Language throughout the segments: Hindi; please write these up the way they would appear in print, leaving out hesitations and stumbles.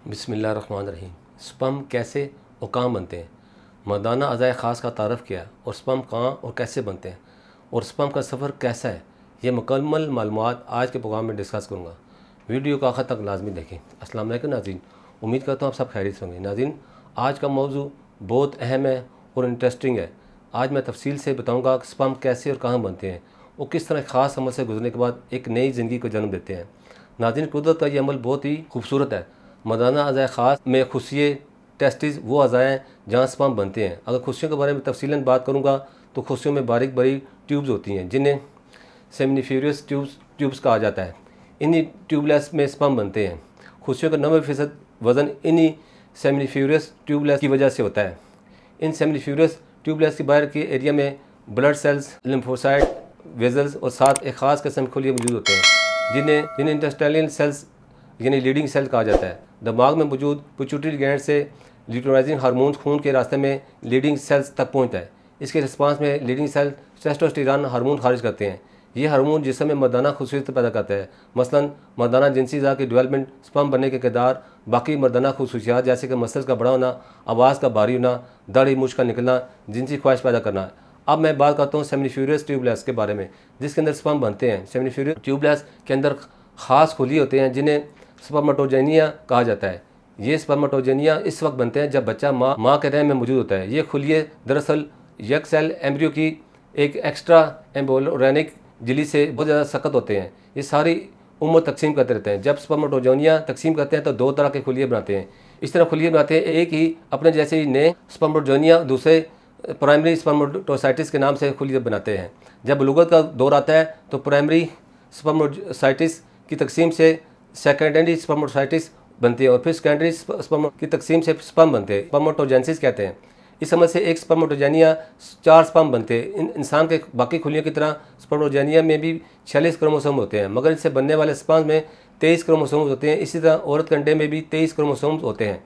बिस्मिल्लाहिर्रहमानिर्रहीम। स्पर्म कैसे और कहाँ बनते हैं, मर्दाना अज़ाए ख़ास का तारफ़ किया और स्पर्म कहाँ और कैसे बनते हैं और स्पर्म का सफ़र कैसा है, ये मुकम्मल मालूमात आज के प्रोग्राम में डिस्कस करूँगा। वीडियो को आखिर तक लाजमी देखें। अस्सलाम वालेकुम नाज़रीन, उम्मीद करता हूँ आप सब खैरियत से होंगे। नाज़रीन, आज का मौजू बहुत अहम है और इंटरेस्टिंग है। आज मैं तफसील से बताऊँगा कि स्पर्म कैसे और कहाँ बनते हैं और किस तरह ख़ास अमल से गुजरने के बाद एक नई ज़िंदगी को जन्म देते हैं। नाज़रीन, कुदरत का ये अमल बहुत ही खूबसूरत है। मर्दाना अज़ाए ख़ास में खुशिये टेस्टिस वो अज़ाएँ हैं जहाँ स्पर्म बनते हैं। अगर खुशियों के बारे में तफसीलन बात करूँगा तो खुशियों में बारीक बारीक ट्यूब्स होती हैं जिन्हें सेमिनिफेरियस ट्यूब्स कहा जाता है। इन्हीं ट्यूबलेस में स्पर्म बनते हैं। खुशियों का 90% वज़न इन्हीं सेमिनिफेरियस ट्यूबलेस की वजह से होता है। इन सेमिनिफेरियस ट्यूबलेस के बाहर के एरिया में ब्लड सेल्स, लिम्फोसाइट, वेजल्स और साथ एक ख़ास किस्म के खुलिये मौजूद होते हैं जिन्हें इंटेस्टाइनल सेल्स यानी लीडिंग सेल कहा जाता है। दिमाग में मौजूद पिट्यूटरी ग्लैंड से ल्यूटेनाइजिंग हार्मोन खून के रास्ते में लीडिंग सेल्स तक पहुंचता है। इसके रिस्पांस में लीडिंग सेल टेस्टोस्टेरोन हार्मोन खारिज करते हैं। ये हार्मोन जिस्म में मर्दाना खूबसूरत पैदा करता है। मसलन मर्दाना जिनसी अज़ा की डेवलपमेंट, स्पर्म बनने के किरदार, बाकी मर्दाना खूबसूसियात जैसे कि मसल्स का बड़ा होना, आवाज़ का भारी होना, दाढ़ी मूंछ का निकलना, जिनसी ख्वाहिश पैदा करना। अब मैं बात करता हूँ सेमिनिफेरियस ट्यूबलेस के बारे में, जिसके अंदर स्पर्म बनते हैं। सेमिनिफेरियस ट्यूबलेस के अंदर ख़ास खुली होते हैं जिन्हें स्पर्मेटोजेनिया कहा जाता है। ये स्पर्मेटोजेनिया इस वक्त बनते हैं जब बच्चा माँ के रहम में मौजूद होता है। ये खुलिये दरअसल यक सेल एम्ब्रियो की एक एक्स्ट्रा एम्ब्रियोनिक झिल्ली से बहुत ज़्यादा सख्त होते हैं। ये सारी उम्र तकसीम करते रहते हैं। जब स्पर्मेटोजेनिया तकसीम करते हैं तो दो तरह के खुलिये बनाते हैं। इस तरह खुलिये बनाते हैं, एक ही अपने जैसे ही नए स्पर्मेटोजेनिया, दूसरे प्राइमरी स्पर्मेटोसाइटिस के नाम से खुलिये बनाते हैं। जब बलूगत का दौर आता है तो प्राइमरी स्पर्मेटोसाइटिस की तकसीम से सेकेंडरी स्पर्मेटोसाइटिस बनती है और फिर सेकेंडरी स्पर्म की तकसीम से स्पर्म बनते हैं। स्पर्मेटोजेनेसिस कहते हैं। इस अमल से एक स्पर्मेटोजेनिया 4 स्पर्म बनते हैं। इंसान के बाकी खुलियों की तरह स्पर्मेटोजेनिया में भी 46 क्रोमोसोम होते हैं, मगर इससे बनने वाले स्पर्म में 23 क्रोमोसोम्स होते हैं। इसी तरह औरत के अंडे में भी 23 क्रोमोसोम्स होते हैं।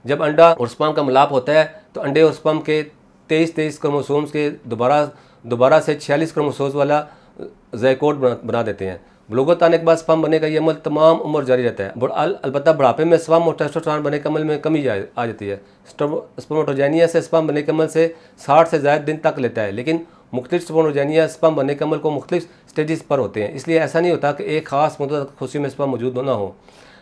जब अंडा और स्पर्म का मिलाप होता है तो अंडे और स्पर्म के 23 क्रोमोसोम्स के दोबारा से 46 क्रोमोसोम्स वाला ज़ायकोट बना देते हैं। बलूगत आने के बाद स्पर्म बनने का ये अमल तमाम उम्र जारी रहता है। अलबत्ता बुढ़ापे में स्पर्म और टेस्टोस्टेरोन बनने के अमल में कमी आ जाती है। स्पर्मेटोजेनिया से स्पर्म बनने के अमल से 60 से ज़्यादा दिन तक लेता है, लेकिन मुख्तलिफ स्पर्मेटोजेनिया स्पर्म बनने के अमल को मुख्तलिफ स्टेजेस पर होते हैं। इसलिए ऐसा नहीं होता कि एक ख़ास मुद्दत खुशी में स्पर्म मौजूद ना हो,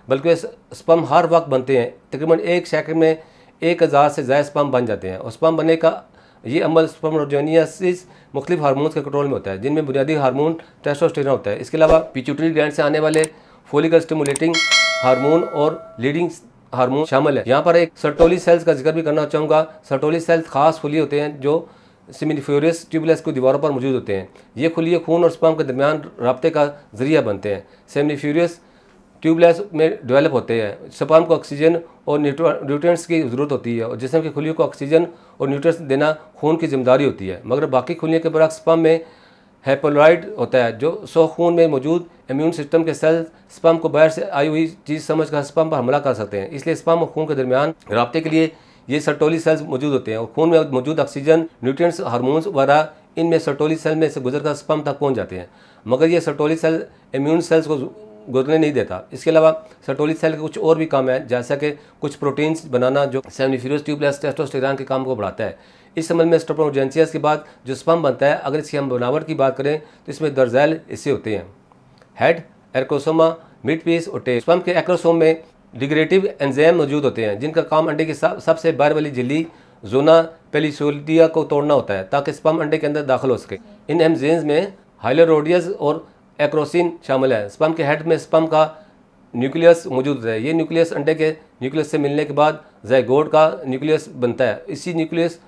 बल्कि स्पर्म हर वक्त बनते हैं। तकरीबन एक सेकंड में 1000 से ज़्यादा स्पर्म बन जाते हैं और स्पर्म बनने का ये अमल स्पर्मेटोजेनिसिस मुख्तलिफ हार्मोन्स के कंट्रोल में होता है, जिनमें बुनियादी हार्मोन टेस्टोस्टेरोन होता है। इसके अलावा पिट्यूटरी ग्लैंड से आने वाले फोलिकल स्टिमुलेटिंग हार्मोन और लीडिंग हार्मोन शामिल है। यहाँ पर एक सर्टोली सेल्स का जिक्र भी करना चाहूँगा। सर्टोली सेल्स खास खुलिये होते हैं जो सेमिनिफेरियस ट्यूबलेस की दीवारों पर मौजूद होते हैं। ये खुलिये खून और स्पर्म के दरमियान राब्ते का जरिया बनते हैं। सेमिनिफेरियस ट्यूबलेस में डेवलप होते हैं। स्पर्म को ऑक्सीजन और न्यूट्रिएंट्स की ज़रूरत होती है और जिस्म की खुलियों को ऑक्सीजन और न्यूट्रिएंट्स देना खून की जिम्मेदारी होती है, मगर बाकी खुलियों के बरक्स स्पर्म में हेपेलॉइड होता है जो खून में मौजूद इम्यून सिस्टम के सेल स्पर्म को बाहर से आई हुई चीज़ समझकर स्पर्म पर हमला कर सकते हैं। इसलिए स्पर्म और खून के दरमियान राब्ते के लिए ये सर्टोली सेल्स मौजूद होते हैं और खून में मौजूद ऑक्सीजन, न्यूट्रिएंट्स, हार्मोन्स वगैरह इनमें सर्टोली सेल में से गुजरकर स्पर्म तक पहुँच जाते हैं, मगर ये सर्टोली सेल इम्यून सेल्स को गुजरने नहीं देता। इसके अलावा सर्टोली सेल के कुछ और भी काम है, जैसा कि कुछ प्रोटीन्स बनाना जो सेमिनिफेरियस ट्यूबलेस टेस्टोस्टेरोन के काम को बढ़ाता है। इस अमल में स्पर्मेटोजेनेसिस के बाद जो स्पर्म बनता है, अगर इसकी हम बनावट की बात करें तो इसमें दर्जैल हिस्से होते हैं: हेड, एक्रोसोमा, मिड पीस और टेल। स्पर्म के एक्रोसोम में डिग्रेडेटिव एंजाइम मौजूद होते हैं जिनका काम अंडे की सबसे बाहर वाली झिल्ली जोना पेलिसोलिडिया को तोड़ना होता है ताकि स्पर्म अंडे के अंदर दाखिल हो सके। इन एंजाइम्स में हाइलोरोडियस और एक्रोसिन शामिल है। स्पर्म के हेड में स्पर्म का न्यूक्लियस मौजूद है। ये न्यूक्लियस अंडे के न्यूक्लियस से मिलने के बाद ज़ायगोट का न्यूक्लियस बनता है। इसी न्यूक्लियस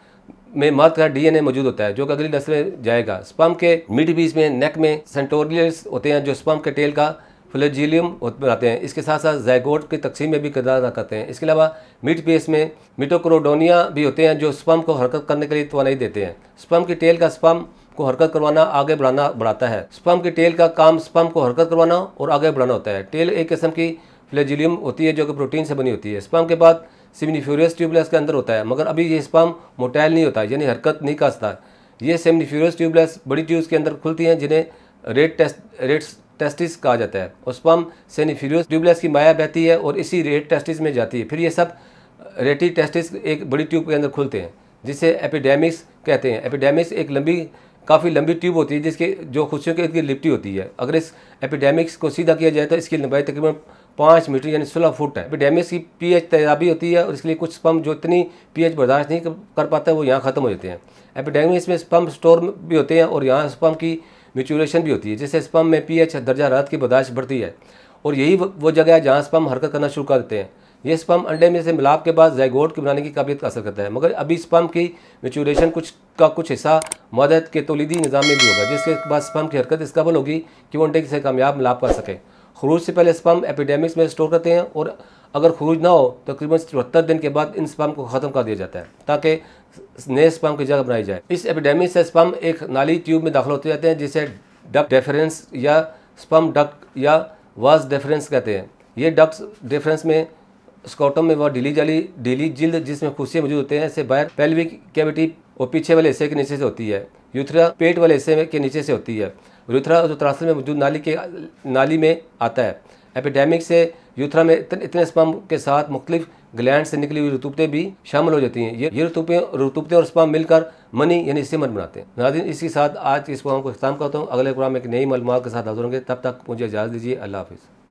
में मर्द का डीएनए मौजूद होता है जो कि अगली नस्ल में जाएगा। स्पर्म के मिड पीस में नेक में सेंटोरियल्स होते हैं जो स्पर्म के टेल का फ्लैजिलियम बनाते हैं। इसके साथ साथ ज़ायगोट की तकसीम में भी किरदार अदा करते हैं। इसके अलावा मिड पीस में मिटोकॉन्ड्रिया भी होते हैं जो स्पर्म को हरकत करने के लिए तवानाई देते हैं। स्पर्म की टेल का स्पर्म को हरकत करवाना, आगे बढ़ाता है। स्पर्म की टेल का काम स्पर्म को हरकत करवाना और आगे बढ़ाना होता है। टेल एक किस्म की फ्लैजिलियम होती है जो कि प्रोटीन से बनी होती है। स्पर्म के बाद सेमिनिफेरियस ट्यूबलेस के अंदर होता है, मगर अभी ये स्पर्म मोटाइल नहीं होता, यानी हरकत नहीं कर सकता। ये सेमिनिफेरियस ट्यूबलेस बड़ी ट्यूब्स के अंदर खुलती हैं जिन्हें रेड टेस्टिस कहा जाता है और स्पर्म से न्यूक्लियस ट्यूबलेस की माया बहती है और इसी रेट टेस्टिस में जाती है। फिर ये सब रेटी टेस्टिस एक बड़ी ट्यूब के अंदर खुलते हैं जिसे एपिडेमिक्स कहते हैं। एपिडेमिक्स एक काफ़ी लंबी ट्यूब होती है जिसके जो खुशियों के इर्द गिर्द लिपटी होती है। अगर इस एपिडेमिक्स को सीधा किया जाए तो इसकी लंबाई तकरीबन 5 मीटर यानी 16 फुट है। एपिडेमिक्स की पीएच तेजाबी होती है और इसलिए कुछ स्पर्म जो इतनी पीएच बर्दाश्त नहीं कर पाता है वो यहाँ ख़त्म हो जाते हैं। एपिडेमिक्स में स्पर्म स्टोर भी होते हैं और यहाँ स्पर्म की मैच्योरेशन भी होती है जिससे स्पर्म में पीएच दर्जा हरारत की बर्दाश्त बढ़ती है और यही वो जगह है जहाँ स्पर्म हरकत करना शुरू कर देते हैं। ये स्पर्म अंडे में से मिलाप के बाद ज़ायगोट के बनाने की काबिलियत हासिल करता है, मगर अभी स्पर्म की मैच्योरेशन कुछ हिस्सा मादत के तौलीदी निज़ाम में भी होगा जिसके बाद स्पर्म की हरकत इस काबिल होगी कि वो अंडे से कामयाब मिलाप कर सके। खरूज से पहले स्पर्म एपिडेमिक्स में स्टोर करते हैं और अगर खरूज ना हो तो तकरीबन 74 दिन के बाद इन स्पर्म को ख़त्म कर दिया जाता है ताकि नए स्पर्म की जगह बनाई जाए। इस एपिडेमिक्स से स्पर्म एक नाली ट्यूब में दाखिल होते जाते हैं जिसे डक्ट डेफरेंस या स्पर्म डक्ट या वास डेफरेंस कहते हैं। ये डक्ट डेफरेंस में स्कॉटम में वह ढीली जिल्द जिसमें खुशियाँ मौजूद होते हैं से बाहर पेल्विक कैविटी और पीछे वाले हिस्से के नीचे से होती है। यूथरा पेट वाले हिस्से के नीचे से होती है। यूथरा उतरासल में मौजूद नाली में आता है। एपिडेमिक से यूथरा में इतने स्पर्म के साथ मुख्तलिफ ग्लैंड से निकली हुई रतूबतें भी शामिल हो जाती हैं। ये रतूबतें और स्पर्म मिलकर मनी यानी सेमन बनाते हैं। नाज़रीन, इसी के साथ आज इस प्रोग्राम को ख़त्म करता हूँ। अगले प्रोग्राम में एक नई मालूमात के साथ हाज़िर होंगे। तब तक मुझे इजाज़त दीजिए। अल्लाह हाफ़िज़।